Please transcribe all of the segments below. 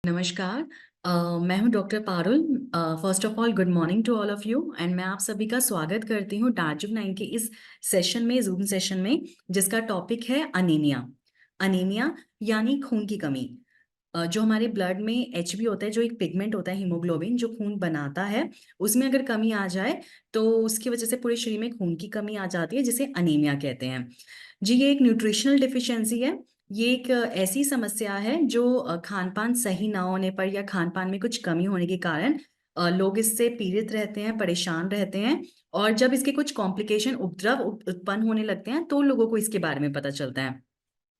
नमस्कार। मैं हूं doctor Parul. First of all good morning to all of you and मैं आप सभी का स्वागत करती हूं डार्जिलिंग 9 के इस सेशन में, जूम सेशन में, जिसका टॉपिक है अनीमिया। अनीमिया यानी खून की कमी। जो हमारे ब्लड में एचबी होता है, जो एक पिगमेंट होता है, हीमोग्लोबिन, जो खून बनाता है, उसमें अगर कमी आ जाए तो उसकी वजह से पूरे शरीर में खून की कमी आ जाती है, जिसे अनीमिया कहते हैं। जी, ये एक न्यूट्रिशनल डिफिशियंसी है। ये एक ऐसी समस्या है जो खान पान सही ना होने पर या खान पान में कुछ कमी होने के कारण लोग इससे पीड़ित रहते हैं, परेशान रहते हैं। और जब इसके कुछ कॉम्प्लिकेशन, उपद्रव उत्पन्न होने लगते हैं, तो लोगों को इसके बारे में पता चलता है।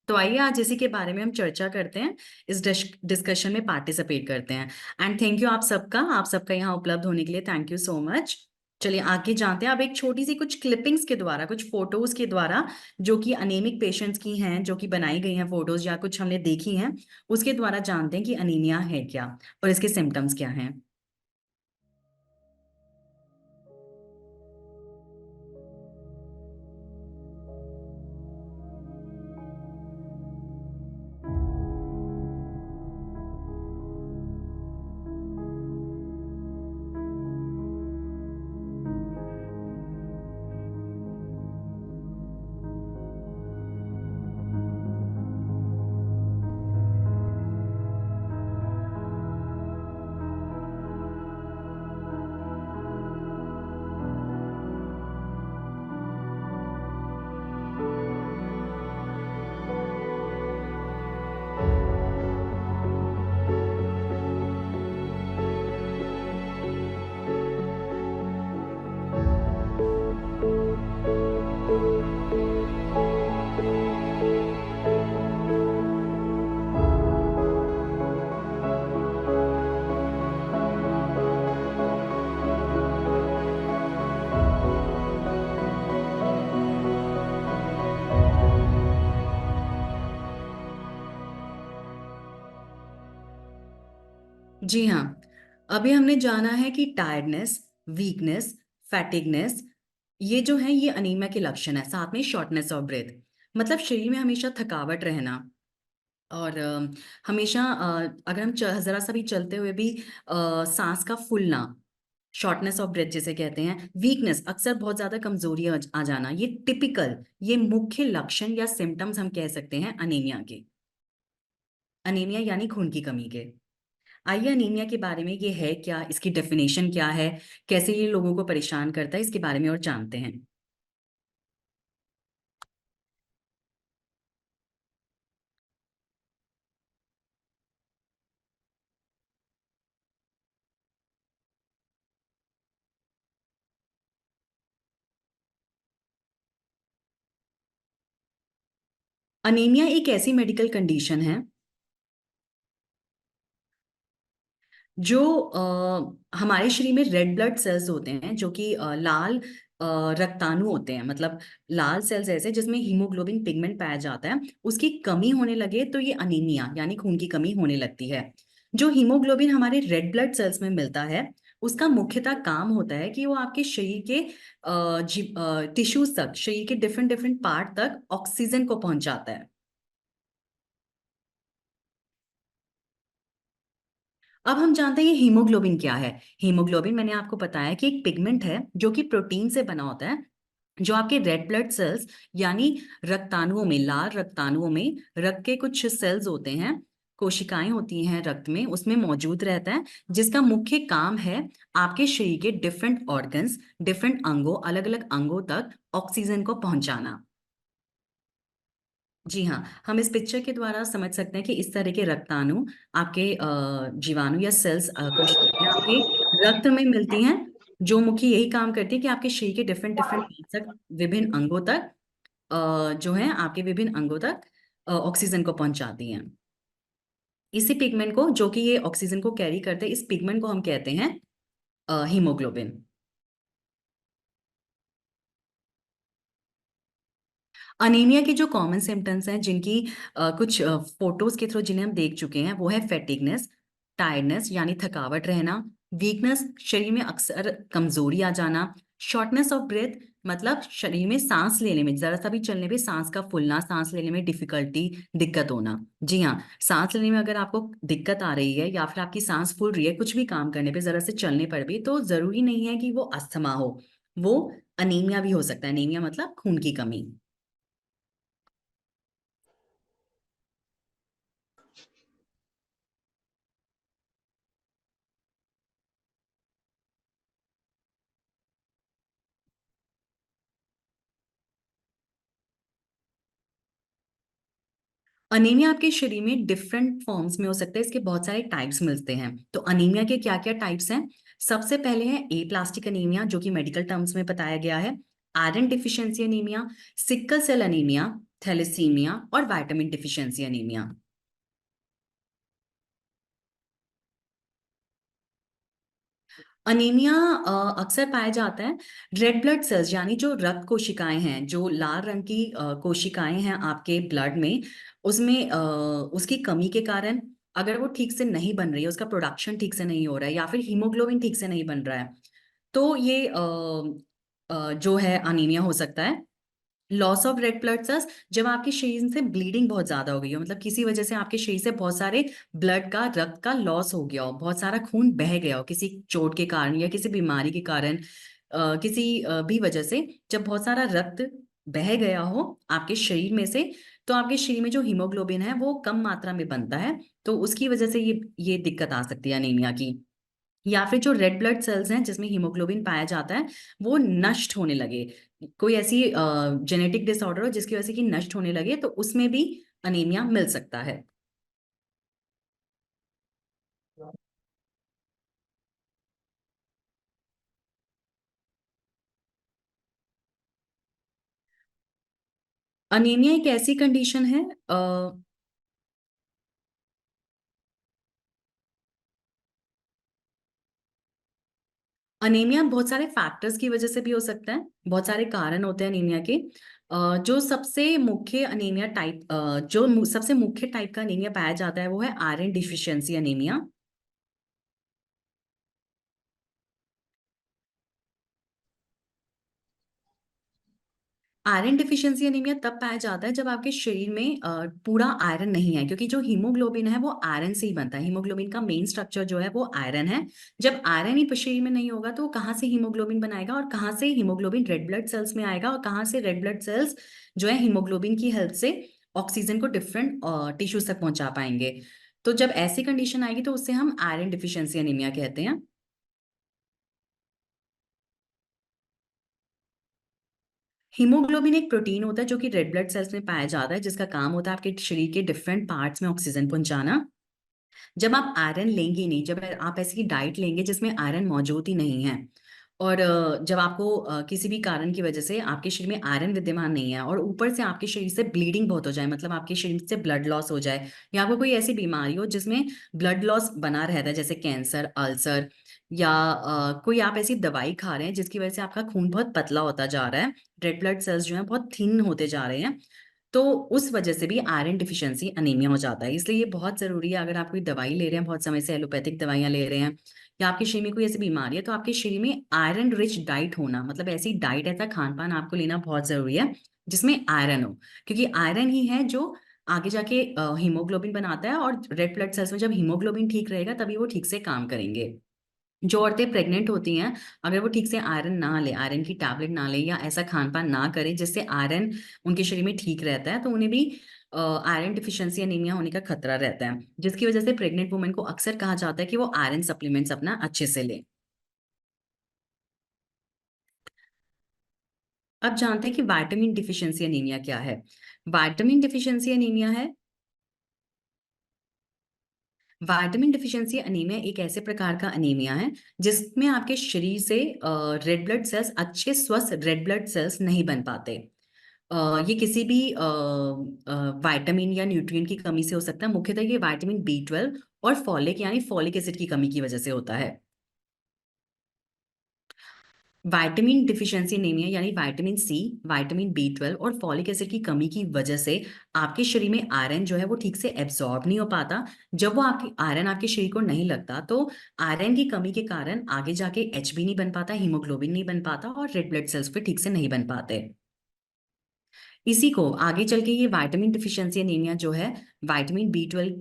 तो आइए आज इसी के बारे में हम चर्चा करते हैं, इस डिस्कशन में पार्टिसिपेट करते हैं। एंड थैंक यू आप सबका यहाँ उपलब्ध होने के लिए थैंक यू सो मच। चलिए आगे जानते हैं। अब एक छोटी सी कुछ क्लिपिंग्स के द्वारा, कुछ फोटोज के द्वारा, जो कि अनेमिक पेशेंट्स की हैं, जो कि बनाई गई हैं फोटोज या कुछ हमने देखी हैं, उसके द्वारा जानते हैं कि अनीमिया है क्या और इसके सिम्टम्स क्या हैं। जी हाँ, अभी हमने जाना है कि टायर्डनेस, वीकनेस, फैटिगनेस, ये जो है ये अनीमिया के लक्षण है। साथ में शॉर्टनेस ऑफ ब्रेथ, मतलब शरीर में हमेशा थकावट रहना। और हमेशा अगर हम जरा सा भी चलते हुए भी सांस का फूलना, शॉर्टनेस ऑफ ब्रेथ जिसे कहते हैं। वीकनेस, अक्सर बहुत ज्यादा कमजोरी आ जाना, ये टिपिकल, ये मुख्य लक्षण या सिम्टम्स हम कह सकते हैं अनीमिया के। अनीमिया यानी खून की कमी के। आइए अनीमिया के बारे में, ये है क्या, इसकी डेफिनेशन क्या है, कैसे ये लोगों को परेशान करता है, इसके बारे में और जानते हैं। अनीमिया एक ऐसी मेडिकल कंडीशन है जो हमारे शरीर में रेड ब्लड सेल्स होते हैं, जो कि लाल रक्ताणु होते हैं, मतलब लाल सेल्स ऐसे जिसमें हीमोग्लोबिन पिगमेंट पाया जाता है, उसकी कमी होने लगे तो ये अनीमिया यानी खून की कमी होने लगती है। जो हीमोग्लोबिन हमारे रेड ब्लड सेल्स में मिलता है, उसका मुख्यतः काम होता है कि वो आपके शरीर के टिश्यूज तक, शरीर के डिफरेंट डिफरेंट पार्ट तक ऑक्सीजन को पहुंचाता है। अब हम जानते हैं ये हीमोग्लोबिन क्या है। हीमोग्लोबिन, मैंने आपको बताया कि एक पिगमेंट है जो कि प्रोटीन से बना होता है, जो आपके रेड ब्लड सेल्स यानी रक्ताणुओं में, लाल रक्ताणुओं में, रक्त के कुछ सेल्स होते हैं, कोशिकाएं होती हैं रक्त में, उसमें मौजूद रहता है, जिसका मुख्य काम है आपके शरीर के डिफरेंट ऑर्गन्स, डिफरेंट अंगों, अलग अलग अंगों तक ऑक्सीजन को पहुंचाना। जी हाँ, हम इस पिक्चर के द्वारा समझ सकते हैं कि इस तरह के रक्ताणु, आपके जीवाणु या सेल्स, कोशिकाएं आपके रक्त में मिलती हैं, जो मुख्य यही काम करती है कि आपके शरीर के डिफरेंट डिफरेंट तक, विभिन्न अंगों तक, जो है आपके विभिन्न अंगों तक ऑक्सीजन को पहुंचाती हैं। इसी पिगमेंट को, जो कि ये ऑक्सीजन को कैरी करते हैं, इस पिगमेंट को हम कहते हैं हीमोग्लोबिन। अनीमिया के जो कॉमन सिम्टम्स हैं, जिनकी कुछ फोटोज के थ्रू जिन्हें हम देख चुके हैं, वो है फैटिगनेस, टायर्डनेस यानी थकावट रहना, वीकनेस, शरीर में अक्सर कमजोरी आ जाना, शॉर्टनेस ऑफ ब्रेथ, मतलब शरीर में सांस लेने में, जरा सा भी चलने पे सांस का फूलना, सांस लेने में डिफिकल्टी, दिक्कत होना। जी हाँ, सांस लेने में अगर आपको दिक्कत आ रही है या फिर आपकी सांस फूल रही है कुछ भी काम करने पे, जरा से चलने पर भी, तो जरूरी नहीं है कि वो अस्थमा हो, वो अनीमिया भी हो सकता है। अनीमिया मतलब खून की कमी। अनीमिया आपके शरीर में डिफरेंट फॉर्म्स में हो सकता है, इसके बहुत सारे टाइप्स मिलते हैं। तो अनीमिया के क्या क्या टाइप्स हैं? सबसे पहले है ए प्लास्टिक अनीमिया, जो कि मेडिकल टर्म्स में बताया गया है। Iron deficiency anaemia, sickle cell anaemia, thalassaemia और विटामिन डिफिशियंसी अनीमिया। अनीमिया अक्सर पाया जाता है रेड ब्लड सेल्स, यानी जो रक्त कोशिकाएं हैं, जो लाल रंग की कोशिकाएं हैं आपके ब्लड में, उसमें उसकी कमी के कारण, अगर वो ठीक से नहीं बन रही है, उसका प्रोडक्शन ठीक से नहीं हो रहा है, या फिर हीमोग्लोबिन ठीक से नहीं बन रहा है, तो ये जो है अनीमिया हो सकता है। Loss of red blood cells, जब आपके शरीर से ब्लीडिंग बहुत ज्यादा हो गई हो, मतलब किसी वजह से आपके शरीर से बहुत सारे ब्लड का, रक्त का लॉस हो गया हो, बहुत सारा खून बह गया हो किसी चोट के कारण या किसी बीमारी के कारण, किसी भी वजह से, जब बहुत सारा रक्त बह गया हो आपके शरीर में से, तो आपके शरीर में जो हीमोग्लोबिन है वो कम मात्रा में बनता है, तो उसकी वजह से ये दिक्कत आ सकती है अनीमिया की। या फिर जो रेड ब्लड सेल्स हैं जिसमें हीमोग्लोबिन पाया जाता है, वो नष्ट होने लगे, कोई ऐसी जेनेटिक डिसऑर्डर हो जिसकी वजह से कि नष्ट होने लगे, तो उसमें भी अनीमिया मिल सकता है। अनीमिया एक ऐसी कंडीशन है, अनीमिया बहुत सारे फैक्टर्स की वजह से भी हो सकता है, बहुत सारे कारण होते हैं अनीमिया के। जो सबसे मुख्य अनीमिया टाइप, सबसे मुख्य टाइप का अनीमिया पाया जाता है वो है iron deficiency anaemia. Iron deficiency anaemia तब पाया जाता है जब आपके शरीर में पूरा आयरन नहीं है, क्योंकि जो हीमोग्लोबिन है वो आयरन से ही बनता है, हीमोग्लोबिन का मेन स्ट्रक्चर जो है वो आयरन है। जब आयरन ही शरीर में नहीं होगा तो वो कहाँ से हीमोग्लोबिन बनाएगा, और कहाँ से हीमोग्लोबिन रेड ब्लड सेल्स में आएगा, और कहाँ से रेड ब्लड सेल्स जो है हीमोग्लोबिन की हेल्प से ऑक्सीजन को डिफरेंट टिश्यूज तक पहुंचा पाएंगे। तो जब ऐसी कंडीशन आएगी तो उससे हम आयरन डिफिशियंसी एनीमिया कहते हैं। हीमोग्लोबिन एक प्रोटीन होता है जो कि रेड ब्लड सेल्स में पाया जाता है, जिसका काम होता है आपके शरीर के डिफरेंट पार्ट्स में ऑक्सीजन पहुंचाना। जब आप आयरन लेंगे नहीं, जब आप ऐसी डाइट लेंगे जिसमें आयरन मौजूद ही नहीं है, और जब आपको किसी भी कारण की वजह से आपके शरीर में आयरन विद्यमान नहीं है, और ऊपर से आपके शरीर से ब्लीडिंग बहुत हो जाए, मतलब आपके शरीर से ब्लड लॉस हो जाए, या आपको कोई ऐसी बीमारी हो जिसमें ब्लड लॉस बना रहता है, जैसे कैंसर, अल्सर, या कोई आप ऐसी दवाई खा रहे हैं जिसकी वजह से आपका खून बहुत पतला होता जा रहा है, रेड ब्लड सेल्स जो है बहुत थिन होते जा रहे हैं, तो उस वजह से भी आयरन डिफिशियंसी अनीमिया हो जाता है। इसलिए ये बहुत जरूरी है, अगर आप कोई दवाई ले रहे हैं, बहुत समय से एलोपैथिक दवाइयां ले रहे हैं, या आपके शरीर में कोई ऐसी बीमारी है, तो आपके शरीर में आयरन रिच डाइट होना, मतलब ऐसी डाइट, ऐसा खान पान आपको लेना बहुत जरूरी है जिसमें आयरन हो, क्योंकि आयरन ही है जो आगे जाके हीमोग्लोबिन बनाता है, और रेड ब्लड सेल्स में जब हीमोग्लोबिन ठीक रहेगा तभी वो ठीक से काम करेंगे। जो औरतें प्रेग्नेंट होती हैं, अगर वो ठीक से आयरन ना ले, आयरन की टैबलेट ना ले, या ऐसा खान पान ना करें जिससे आयरन उनके शरीर में ठीक रहता है, तो उन्हें भी आयरन डिफिशियंसी एनीमिया होने का खतरा रहता है, जिसकी वजह से प्रेग्नेंट वुमेन को अक्सर कहा जाता है कि वो आयरन सप्लीमेंट्स अपना अच्छे से ले। अब जानते हैं कि विटामिन डिफिशियंसी एनीमिया क्या है। विटामिन डिफिशियंसी एनीमिया है, विटामिन डिफिशियंसी अनीमिया एक ऐसे प्रकार का अनीमिया है जिसमें आपके शरीर से रेड ब्लड सेल्स, अच्छे स्वस्थ रेड ब्लड सेल्स नहीं बन पाते। ये किसी भी विटामिन या न्यूट्रिएंट की कमी से हो सकता है, मुख्यतः ये विटामिन B12 और फॉलिक यानी फॉलिक एसिड की कमी की वजह से होता है। विटामिन डिफिशियंसी एनीमिया यानी विटामिन सी, विटामिन B12 और फॉलिक एसिड की कमी की वजह से आपके शरीर में आयरन जो है वो ठीक से एब्जॉर्ब नहीं हो पाता। जब वो आपकी आयरन आपके शरीर को नहीं लगता तो आयरन की कमी के कारण आगे जाके HB नहीं बन पाता, हीमोग्लोबिन नहीं बन पाता और रेड ब्लड सेल्स भी ठीक से नहीं बन पाते। इसी को आगे चल के ये विटामिन डिफिशियंसी एनीमिया जो है, विटामिन B12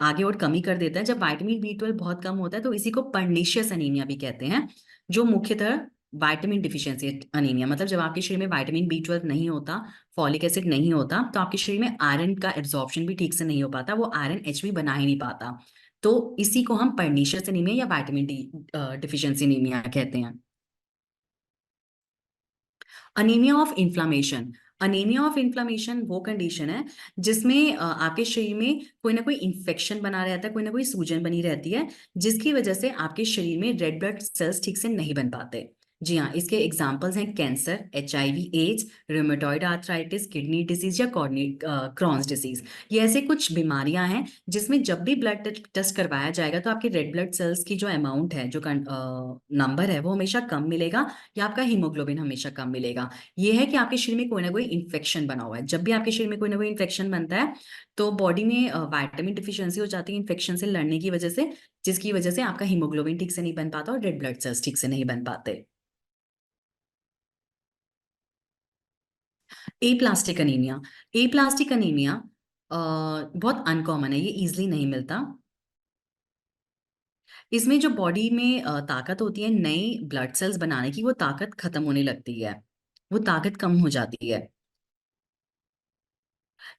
आगे और कमी कर देता है। जब विटामिन B12 बहुत कम होता है तो इसी को पर्नीशियस एनीमिया भी कहते हैं, जो मुख्यतः विटामिन डिफिशियंसी एनीमिया, मतलब जब आपके शरीर में विटामिन B12 नहीं होता, फॉलिक एसिड नहीं होता, तो आपके शरीर में आयरन का एब्जॉर्प्शन भी ठीक से नहीं हो पाता, वो आयरन HB बना ही नहीं पाता। तो इसी को हम पर्नीशियस एनीमिया या विटामिन डी डिफिशियंसी एनीमिया कहते हैं। Anaemia of inflammation. Anaemia of inflammation वो कंडीशन है जिसमें आपके शरीर में कोई ना कोई इन्फेक्शन बना रहता है, कोई ना कोई सूजन बनी रहती है, जिसकी वजह से आपके शरीर में रेड ब्लड सेल्स ठीक से नहीं बन पाते। जी हाँ, इसके एग्जाम्पल्स हैं cancer, HIV AIDS, rheumatoid arthritis, kidney disease या क्रॉन्स डिसीज। ये ऐसे कुछ बीमारियां हैं जिसमें जब भी ब्लड टेस्ट करवाया जाएगा तो आपके रेड ब्लड सेल्स की जो अमाउंट है, जो नंबर है, वो हमेशा कम मिलेगा या आपका हीमोग्लोबिन हमेशा कम मिलेगा। ये है कि आपके शरीर में कोई ना कोई इन्फेक्शन बना हुआ है। जब भी आपके शरीर में कोई ना कोई इन्फेक्शन बनता है तो बॉडी में विटामिन डिफिशियंसी हो जाती है इन्फेक्शन से लड़ने की वजह से, जिसकी वजह से आपका हीमोग्लोबिन ठीक से नहीं बन पाता और रेड ब्लड सेल्स ठीक से नहीं बन पाते। Aplastic anaemia. एप्लास्टिक अनीमिया बहुत अनकॉमन है, ये इजिली नहीं मिलता। इसमें जो बॉडी में ताकत होती है नए ब्लड सेल्स बनाने की, वो ताकत खत्म होने लगती है, वो ताकत कम हो जाती है।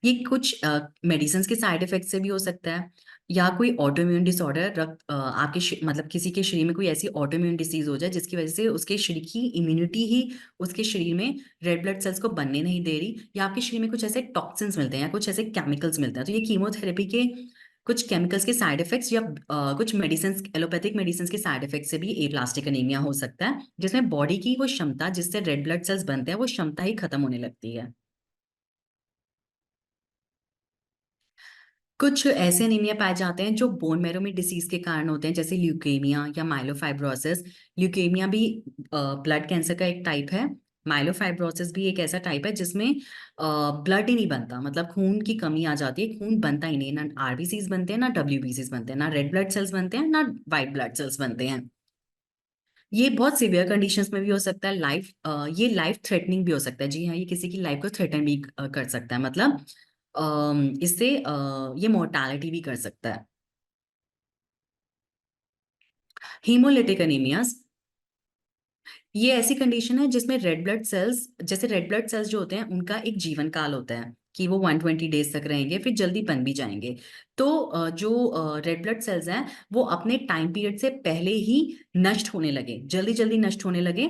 ये कुछ मेडिसिन के साइड इफेक्ट से भी हो सकता है, या कोई ऑटोइम्यून डिसऑर्डर, आपके मतलब किसी के शरीर में कोई ऐसी ऑटोइम्यून डिसीज हो जाए जिसकी वजह से उसके शरीर की इम्यूनिटी ही उसके शरीर में रेड ब्लड सेल्स को बनने नहीं दे रही, या आपके शरीर में कुछ ऐसे टॉक्सिन्स मिलते हैं या कुछ ऐसे केमिकल्स मिलते हैं, तो ये कीमोथेरेपी के कुछ केमिकल्स के साइड इफेक्ट्स या कुछ मेडिसिन, एलोपैथिक मेडिसिन के साइड इफेक्ट से भी एप्लास्टिक एनीमिया हो सकता है, जिसमें बॉडी की वो क्षमता जिससे रेड ब्लड सेल्स बनते हैं वो क्षमता ही खत्म होने लगती है। कुछ ऐसे अनीमिया पाए जाते हैं जो बोन मैरो में डिसीज के कारण होते हैं, जैसे ल्यूकेमिया या माइलोफाइब्रोसिस। ल्यूकेमिया भी ब्लड कैंसर का एक टाइप है। माइलोफाइब्रोसिस भी एक ऐसा टाइप है जिसमें ब्लड ही नहीं बनता, मतलब खून की कमी आ जाती है, खून बनता ही नहीं, ना RBCs बनते हैं, ना WBCs बनते हैं, ना रेड ब्लड सेल्स बनते हैं, ना वाइट ब्लड सेल्स बनते हैं। ये बहुत सिवियर कंडीशंस में भी हो सकता है, ये लाइफ थ्रेटनिंग भी हो सकता है। जी हाँ, ये किसी की लाइफ को थ्रेटन भी कर सकता है, मतलब इससे ये मोर्टालिटी भी कर सकता है। हीमोलिटिक एनीमियास, ये ऐसी कंडीशन है जिसमें रेड ब्लड सेल्स, जैसे रेड ब्लड सेल्स जो होते हैं उनका एक जीवन काल होता है कि वो 120 डेज तक रहेंगे, फिर जल्दी बन भी जाएंगे। तो जो रेड ब्लड सेल्स हैं वो अपने टाइम पीरियड से पहले ही नष्ट होने लगे, जल्दी जल्दी नष्ट होने लगे,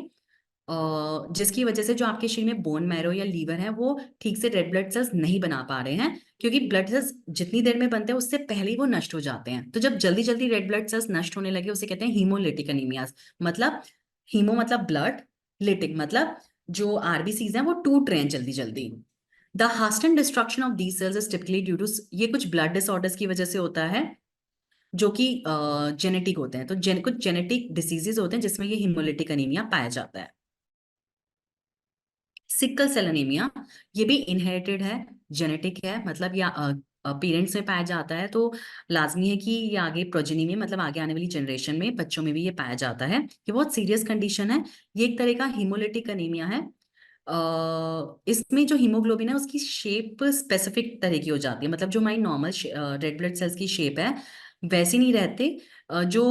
जिसकी वजह से जो आपके शरीर में बोन मैरो या लीवर है वो ठीक से रेड ब्लड सेल्स नहीं बना पा रहे हैं, क्योंकि ब्लड सेल्स जितनी देर में बनते हैं उससे पहले ही वो नष्ट हो जाते हैं। तो जब जल्दी जल्दी रेड ब्लड सेल्स नष्ट होने लगे उसे कहते हैं हीमोलिटिक एनीमियास। मतलब हीमो मतलब ब्लड, लिटिक मतलब जो RBCs हैं वो टूट रहे हैं जल्दी जल्दी। The hastened destruction of the cells is typically due to, ये कुछ ब्लड डिसऑर्डर्स की वजह से होता है जो कि जेनेटिक होते हैं। तो कुछ जेनेटिक डिसीजेस होते हैं जिसमें ये हीमोलिटिक अनीमिया पाया जाता है। सिकल सेल एनीमिया, ये भी इनहेरिटेड है, जेनेटिक है, मतलब या पेरेंट्स में पाया जाता है, तो लाजमी है कि ये आगे प्रोजेनी में, मतलब आगे आने वाली जनरेशन में बच्चों में भी ये पाया जाता है। ये बहुत सीरियस कंडीशन है, ये एक तरह का हीमोलिटिक अनीमिया है। इसमें जो हीमोग्लोबिन है उसकी शेप स्पेसिफिक तरह की हो जाती है, मतलब जो हमारी नॉर्मल रेड ब्लड सेल्स की शेप है वैसी नहीं रहते। जो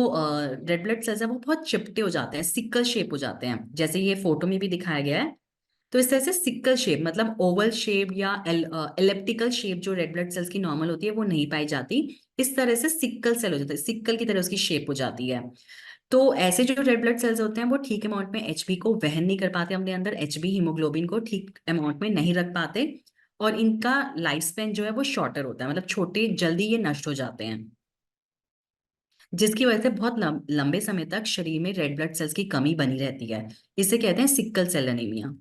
रेड ब्लड सेल्स है वो बहुत चिपटे हो जाते हैं, सिकल शेप हो जाते हैं, जैसे ये फोटो में भी दिखाया गया है। तो इस तरह से सिक्कल शेप, मतलब ओवल शेप या एलिप्टिकल शेप जो रेड ब्लड सेल्स की नॉर्मल होती है वो नहीं पाई जाती। इस तरह से सिक्कल सेल हो जाता है, सिक्कल की तरह उसकी शेप हो जाती है। तो ऐसे जो रेड ब्लड सेल्स होते हैं वो ठीक अमाउंट में HB को वहन नहीं कर पाते अपने अंदर, HB हीमोग्लोबिन को ठीक अमाउंट में नहीं रख पाते, और इनका लाइफ स्पेन जो है वो शॉर्टर होता है, मतलब छोटे जल्दी ये नष्ट हो जाते हैं, जिसकी वजह से बहुत लंबे समय तक शरीर में रेड ब्लड सेल्स की कमी बनी रहती है। इसे कहते हैं सिक्कल सेल एनीमिया।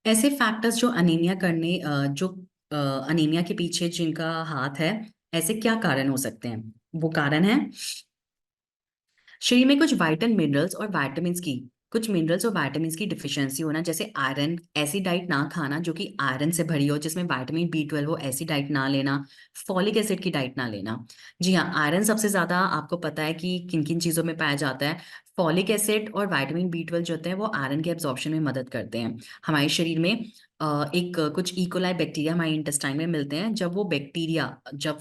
ऐसे फैक्टर्स जो अनीमिया अनीमिया के पीछे जिनका हाथ है, ऐसे क्या कारण हो सकते हैं? वो कारण है शरीर में कुछ वाइटल मिनरल्स और विटामिन्स की कुछ मिनरल्स और विटामिन्स की डिफिशियंसी होना, जैसे आयरन। ऐसी डाइट ना खाना जो कि आयरन से भरी हो, जिसमें विटामिन B12 हो, ऐसी डाइट ना लेना। फॉलिक एसिड की डाइट ना लेना। जी हाँ, आयरन सबसे ज्यादा आपको पता है कि किन किन चीजों में पाया जाता है। फॉलिक एसिड और विटामिन B12 जो होते हैं वो आयरन के एब्जॉर्प्शन में मदद करते हैं। हमारे शरीर में कुछ इकोलाई बैक्टीरिया हमारे इंटेस्टाइन में मिलते हैं। जब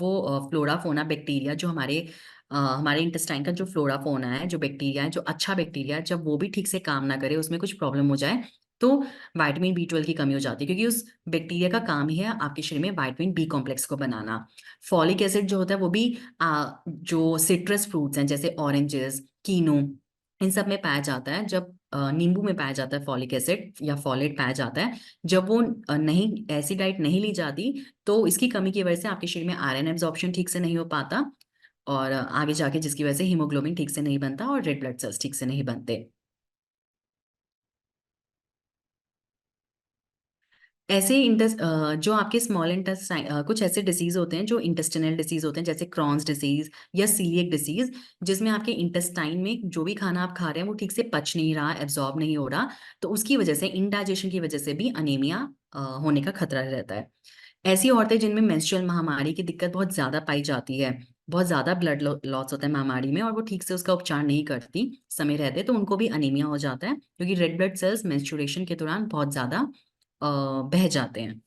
वो फ्लोरा फोना बैक्टीरिया जो हमारे इंटेस्टाइन का जो फ्लोरा फोना है, जो बैक्टीरिया है, जो अच्छा बैक्टीरिया है, जब वो भी ठीक से काम ना करे, उसमें कुछ प्रॉब्लम हो जाए, तो विटामिन B12 की कमी हो जाती है, क्योंकि उस बैक्टीरिया का काम ही है आपके शरीर में विटामिन B कॉम्प्लेक्स को बनाना। फॉलिक एसिड जो होता है वो भी जो सिट्रस फ्रूट्स हैं, जैसे ऑरेंजेस, कीनू, इन सब में पाया जाता है। जब नींबू में पाया जाता है फॉलिक एसिड या फॉलेट पाया जाता है। जब वो नहीं ऐसी डाइट नहीं ली जाती, तो इसकी कमी की वजह से आपके शरीर में आयरन एब्जॉर्प्शन ठीक से नहीं हो पाता, और आगे जाके जिसकी वजह से हीमोग्लोबिन ठीक से नहीं बनता और रेड ब्लड सेल्स ठीक से नहीं बनते। जो आपके स्मॉल इंटेस्टाइन, कुछ ऐसे डिसीज होते हैं जो इंटेस्टिनल डिसीज होते हैं, जैसे क्रॉन्स डिसीज या सीलिएक डिसीज, जिसमें आपके इंटेस्टाइन में जो भी खाना आप खा रहे हैं वो ठीक से पच नहीं रहा, एब्जॉर्ब नहीं हो रहा। तो उसकी वजह से, इंडाइजेशन की वजह से भी अनीमिया होने का खतरा रहता है। ऐसी औरतें जिनमें मेंस्ट्रुअल महामारी की दिक्कत बहुत ज्यादा पाई जाती है, बहुत ज्यादा ब्लड लॉस होता है महामारी में, और वो ठीक से उसका उपचार नहीं करती समय रहते, तो उनको भी अनीमिया हो जाता है, क्योंकि रेड ब्लड सेल्स मेंस्ट्रुएशन के दौरान बहुत ज्यादा बह जाते हैं।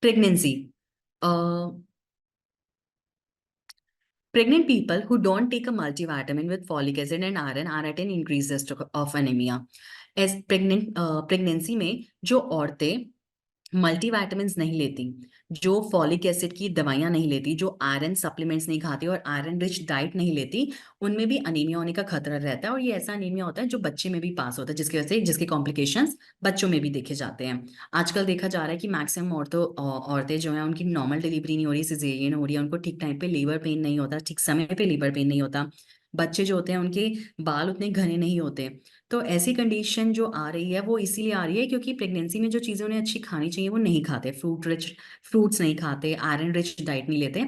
Pregnancy. Pregnant people who don't take a multivitamin with folic acid and iron are at an increased risk of anemia. Pregnancy में जो औरतें मल्टीविटामिन्स नहीं लेती, जो फॉलिक एसिड की दवाइयां नहीं लेती, जो आयरन सप्लीमेंट्स नहीं खाती और आयरन रिच डाइट नहीं लेती, उनमें भी अनीमिया होने का खतरा रहता है। और ये ऐसा अनीमिया होता है जो बच्चे में भी पास होता है, जिसकी वजह से जिसके कॉम्प्लिकेशंस बच्चों में भी देखे जाते हैं। आजकल देखा जा रहा है कि मैक्सिमम औरतें जो हैं उनकी नॉर्मल डिलीवरी नहीं हो रही, सिजेरियन हो रही है, उनको ठीक टाइम पे लेबर पेन नहीं होता, ठीक समय पे लेबर पेन नहीं होता। बच्चे जो होते हैं उनके बाल उतने घने नहीं होते। तो ऐसी कंडीशन जो आ रही है वो इसीलिए आ रही है क्योंकि प्रेगनेंसी में जो चीज़ें उन्हें अच्छी खानी चाहिए वो नहीं खाते, फ्रूट्स नहीं खाते, आयरन रिच डाइट नहीं लेते।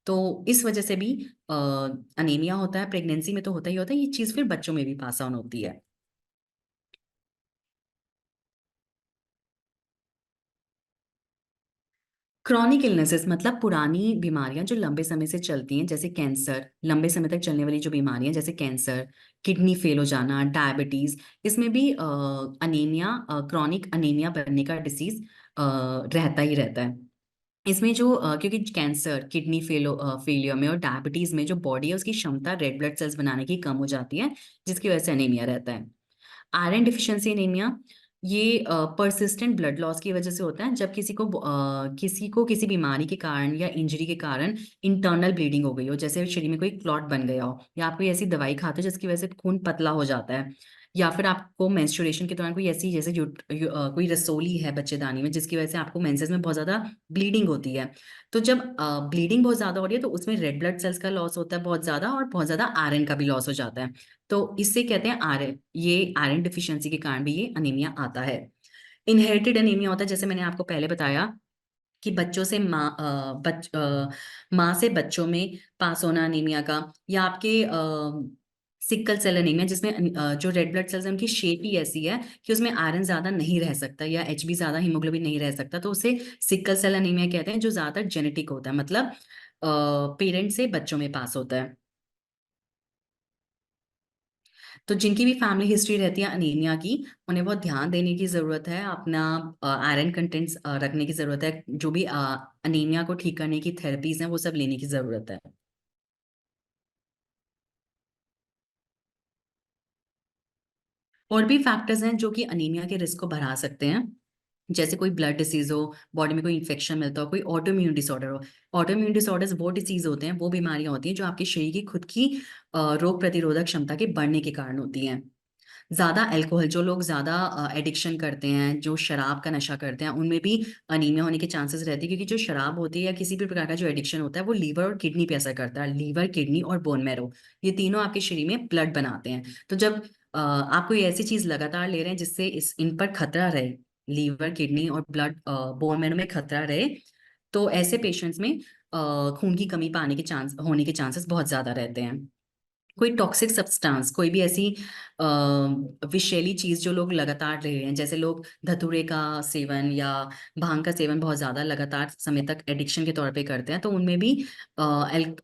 तो इस वजह से भी अनीमिया होता है। प्रेगनेंसी में तो होता ही होता है, ये चीज़ फिर बच्चों में भी पास ऑन होती है। क्रॉनिक इलनेसेस मतलब पुरानी बीमारियां जो लंबे समय से चलती हैं, जैसे कैंसर, लंबे समय तक चलने वाली जो बीमारियां जैसे कैंसर, किडनी फेल हो जाना, डायबिटीज, इसमें भी अनीमिया, क्रॉनिक अनीमिया बनने का डिसीज रहता ही रहता है। इसमें जो क्योंकि कैंसर, किडनी फेलियर में और डायबिटीज में जो बॉडी है उसकी क्षमता रेड ब्लड सेल्स बनाने की कम हो जाती है, जिसकी वजह से अनीमिया रहता है। आयरन डिफिशियंसी एनीमिया, ये परसिस्टेंट ब्लड लॉस की वजह से होता है, जब किसी को किसी बीमारी के कारण या इंजरी के कारण इंटरनल ब्लीडिंग हो गई हो, जैसे शरीर में कोई क्लॉट बन गया हो, या आप कोई ऐसी दवाई खाते हो जिसकी वजह से खून पतला हो जाता है, या फिर आपको मेंस्ट्रुएशन के दौरान कोई ऐसी, जैसे कोई रसोली है बच्चेदानी में, जिसकी वजह से आपको मेंसेस में बहुत ज्यादा ब्लीडिंग होती है। तो जब ब्लीडिंग बहुत ज्यादा हो रही है तो उसमें रेड ब्लड सेल्स का लॉस होता है बहुत ज्यादा, और बहुत ज्यादा आयरन का भी लॉस हो जाता है। तो इससे कहते हैं आयरन, ये आयरन डिफिशियंसी के कारण भी ये अनीमिया आता है। इनहेरिटेड अनीमिया होता है, जैसे मैंने आपको पहले बताया कि माँ से बच्चों में पास होना अनीमिया का, या आपके सिकल सेल अनीमिया, जिसमें जो रेड ब्लड सेल्स है उनकी शेप ही ऐसी है कि उसमें आयरन ज्यादा नहीं रह सकता, या HB ज्यादा, हीमोग्लोबिन नहीं रह सकता, तो उसे सिकल सेल अनीमिया कहते हैं, जो ज्यादातर जेनेटिक होता है, मतलब पेरेंट से बच्चों में पास होता है। तो जिनकी भी फैमिली हिस्ट्री रहती है अनीमिया की, उन्हें बहुत ध्यान देने की जरूरत है, अपना आयरन कंटेंट्स रखने की जरूरत है, जो भी अनीमिया को ठीक करने की थेरेपीज हैं वो सब लेने की जरूरत है। और भी फैक्टर्स हैं जो कि अनीमिया के रिस्क को बढ़ा सकते हैं, जैसे कोई ब्लड डिसीज हो, बॉडी में कोई इन्फेक्शन मिलता हो, कोई ऑटोइम्यून डिसऑर्डर हो। ऑटोइम्यून डिसऑर्डर्स वो डिसीज होते हैं, वो बीमारियां होती हैं जो आपके शरीर की खुद की रोग प्रतिरोधक क्षमता के बढ़ने के कारण होती हैं। ज्यादा अल्कोहल, जो लोग ज्यादा एडिक्शन करते हैं, जो शराब का नशा करते हैं, उनमें भी अनीमिया होने के चांसेस रहते हैं, क्योंकि जो शराब होती है या किसी भी प्रकार का जो एडिक्शन होता है वो लीवर और किडनी पे असर करता है। लीवर, किडनी और बोन मैरो, ये तीनों आपके शरीर में ब्लड बनाते हैं। तो जब आप कोई ऐसी चीज लगातार ले रहे हैं जिससे इन पर खतरा रहे, लीवर, किडनी और बोन मैरो में खतरा रहे, तो ऐसे पेशेंट्स में खून की कमी पाने के चांस होने के चांसेस बहुत ज्यादा रहते हैं। कोई टॉक्सिक सब्सटेंस, कोई भी ऐसी विषैली चीज जो लोग लगातार ले रहे हैं, जैसे लोग धतूरे का सेवन या भांग का सेवन बहुत ज्यादा लगातार समय तक एडिक्शन के तौर पे करते हैं, तो उनमें भी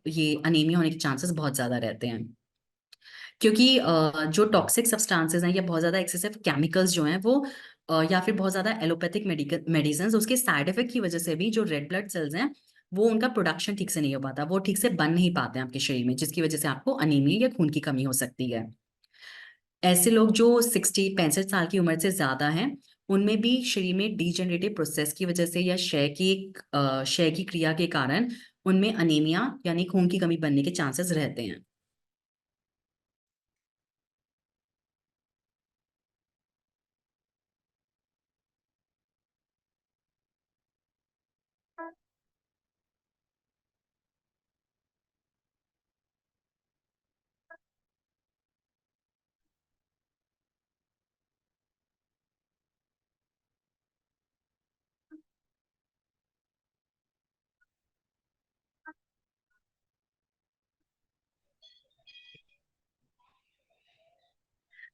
ये अनीमिया होने के चांसेस बहुत ज्यादा रहते हैं। क्योंकि जो टॉक्सिक सब्सटेंसेस हैं या बहुत ज्यादा एक्सेसिव केमिकल्स जो हैं वो या फिर बहुत ज्यादा एलोपैथिक मेडिकल मेडिसिन, उसके साइड इफेक्ट की वजह से भी जो रेड ब्लड सेल्स हैं वो उनका प्रोडक्शन ठीक से नहीं हो पाता, वो ठीक से बन नहीं पाते हैं आपके शरीर में, जिसकी वजह से आपको अनीमिया या खून की कमी हो सकती है। ऐसे लोग जो 65 साल की उम्र से ज्यादा हैं, उनमें भी शरीर में डीजेनरेटिव प्रोसेस की वजह से या क्षय की क्रिया के कारण उनमें अनीमिया यानी खून की कमी बनने के चांसेस रहते हैं।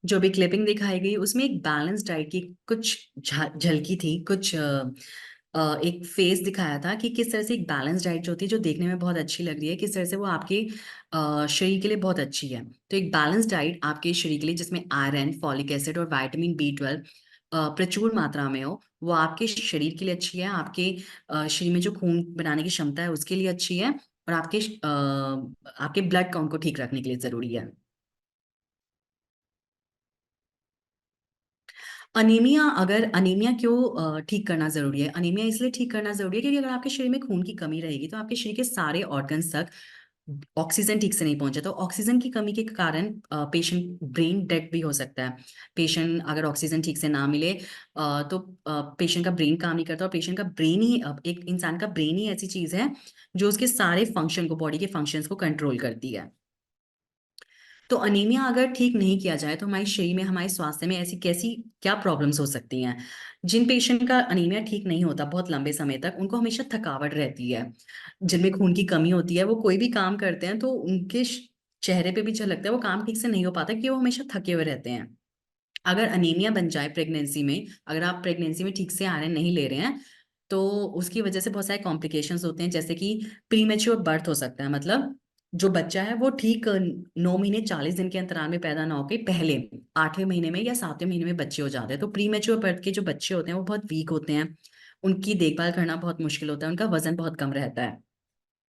जो भी क्लिपिंग दिखाई गई उसमें एक बैलेंस डाइट की कुछ झलकी थी, कुछ एक फेस दिखाया था कि किस तरह से एक बैलेंस डाइट जो होती है, जो देखने में बहुत अच्छी लग रही है, किस तरह से वो आपके शरीर के लिए बहुत अच्छी है। तो एक बैलेंस डाइट आपके शरीर के लिए जिसमें आयरन, फॉलिक एसिड और विटामिन B12 प्रचुर मात्रा में हो, वो आपके शरीर के लिए अच्छी है, आपके शरीर में जो खून बनाने की क्षमता है उसके लिए अच्छी है, और आपके ब्लड काउंट को ठीक रखने के लिए जरूरी है। अनीमिया क्यों ठीक करना जरूरी है? अनीमिया इसलिए ठीक करना जरूरी है क्योंकि अगर आपके शरीर में खून की कमी रहेगी तो आपके शरीर के सारे ऑर्गन्स तक ऑक्सीजन ठीक से नहीं पहुंचे, तो ऑक्सीजन की कमी के कारण पेशेंट ब्रेन डेड भी हो सकता है। पेशेंट अगर ऑक्सीजन ठीक से ना मिले तो पेशेंट का ब्रेन काम नहीं करता, और पेशेंट का ब्रेन ही एक इंसान का ब्रेन ही ऐसी चीज है जो उसके सारे फंक्शन को, बॉडी के फंक्शंस को कंट्रोल करती है। तो अनीमिया अगर ठीक नहीं किया जाए तो हमारे शरीर में, हमारे स्वास्थ्य में ऐसी कैसी क्या प्रॉब्लम्स हो सकती हैं? जिन पेशेंट का अनीमिया ठीक नहीं होता बहुत लंबे समय तक, उनको हमेशा थकावट रहती है। जिनमें खून की कमी होती है वो कोई भी काम करते हैं तो उनके चेहरे पे भी झलकता है, वो काम ठीक से नहीं हो पाता कि वो हमेशा थके हुए रहते हैं। अगर अनीमिया बन जाए प्रेगनेंसी में, अगर आप प्रेगनेंसी में ठीक से आयरन नहीं ले रहे हैं, तो उसकी वजह से बहुत सारे कॉम्प्लिकेशंस होते हैं, जैसे कि प्रीमेच्योर बर्थ हो सकता है। मतलब जो बच्चा है वो ठीक 9 महीने 40 दिन के अंतराल में पैदा ना होके पहले 8वें महीने में या 7वें महीने में बच्चे हो जाते हैं। तो प्रीमेच्योर बर्थ के जो बच्चे होते हैं वो बहुत वीक होते हैं, उनकी देखभाल करना बहुत मुश्किल होता है, उनका वजन बहुत कम रहता है।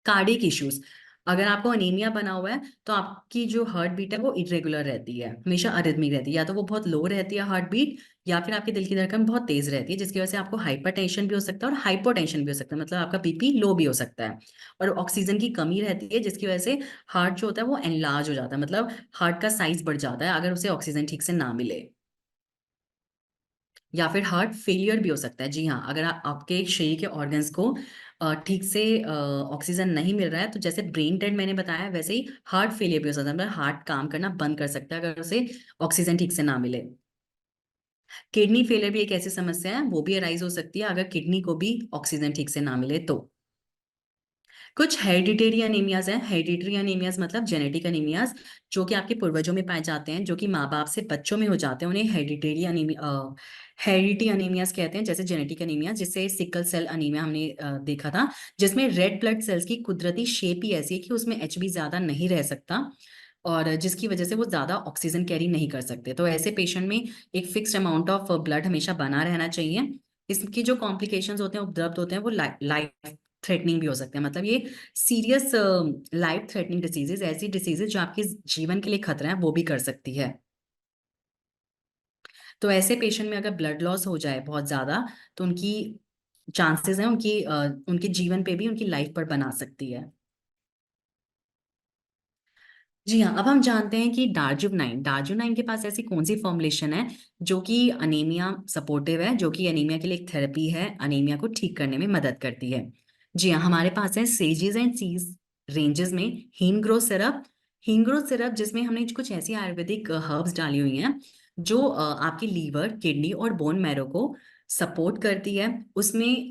कार्डियक इश्यूज, अगर आपको अनीमिया बना हुआ है तो आपकी जो हार्ट बीट है वो इरेगुलर रहती है, हमेशा अरिथमिक रहती है, या तो वो बहुत लो रहती है हार्ट बीट, या फिर आपके दिल की धड़कन बहुत तेज रहती है, जिसकी वजह से आपको हाइपरटेंशन भी हो सकता है और हाइपोटेंशन भी हो सकता है, मतलब आपका बीपी लो भी हो सकता है। और ऑक्सीजन की कमी रहती है जिसकी वजह से हार्ट जो होता है वो एनलार्ज हो जाता है, मतलब हार्ट का साइज बढ़ जाता है अगर उसे ऑक्सीजन ठीक से ना मिले। या फिर हार्ट फेलियर भी हो सकता है। जी हाँ, अगर आपके शरीर के ऑर्गन्स को ठीक से ऑक्सीजन नहीं मिल रहा है, तो जैसे ब्रेन डेड मैंने बताया, वैसे ही हार्ट फेलियर भी हो सकता है, मतलब हार्ट काम करना बंद कर सकता है अगर उसे ऑक्सीजन ठीक से ना मिले। किडनी फेलियर भी एक ऐसी समस्या है, वो भी अराइज हो सकती है अगर किडनी को भी ऑक्सीजन ठीक से ना मिले तो। कुछ हेरिडिटरी अनीमियाज हैं। हेरिडिटरी अनीमियाज मतलब जेनेटिक अनीमियाज, जो कि आपके पूर्वजों में पाए जाते हैं, जो कि माँ बाप से बच्चों में हो जाते हैं, उन्हें हेरिडिटी अनीमियाज कहते हैं। जैसे जेनेटिक अनीमिया, जिससे सिकल सेल अनीमिया हमने देखा था, जिसमें रेड ब्लड सेल्स की कुदरती शेप ही ऐसी है कि उसमें HB ज्यादा नहीं रह सकता, और जिसकी वजह से वो ज्यादा ऑक्सीजन कैरी नहीं कर सकते। तो ऐसे पेशेंट में एक फिक्स्ड अमाउंट ऑफ ब्लड हमेशा बना रहना चाहिए। इसकी जो कॉम्प्लिकेशंस होते हैं, उपद्रव होते हैं, वो लाइफ थ्रेटनिंग भी हो सकते हैं। मतलब ये सीरियस लाइफ थ्रेटनिंग डिसीजेज, ऐसी डिसीजेज जो आपके जीवन के लिए खतरा है, वो भी कर सकती है। तो ऐसे पेशेंट में अगर ब्लड लॉस हो जाए बहुत ज्यादा, तो उनकी चांसेस हैं उनके जीवन पे भी, उनकी लाइफ पर बना सकती है। जी हाँ, अब हम जानते हैं कि डार्जुनाइन के पास ऐसी कौन सी फॉर्मुलेशन है जो कि अनीमिया सपोर्टिव है, जो कि अनीमिया के लिए एक थेरेपी है, अनीमिया को ठीक करने में मदद करती है। जी हाँ, हमारे पास है सेजेस एंड सीज रेंजेस में हींग ग्रो सिरप जिसमें हमने कुछ ऐसी आयुर्वेदिक हर्ब्स डाली हुई हैं जो आपकी लीवर, किडनी और बोन मैरो को सपोर्ट करती है। उसमें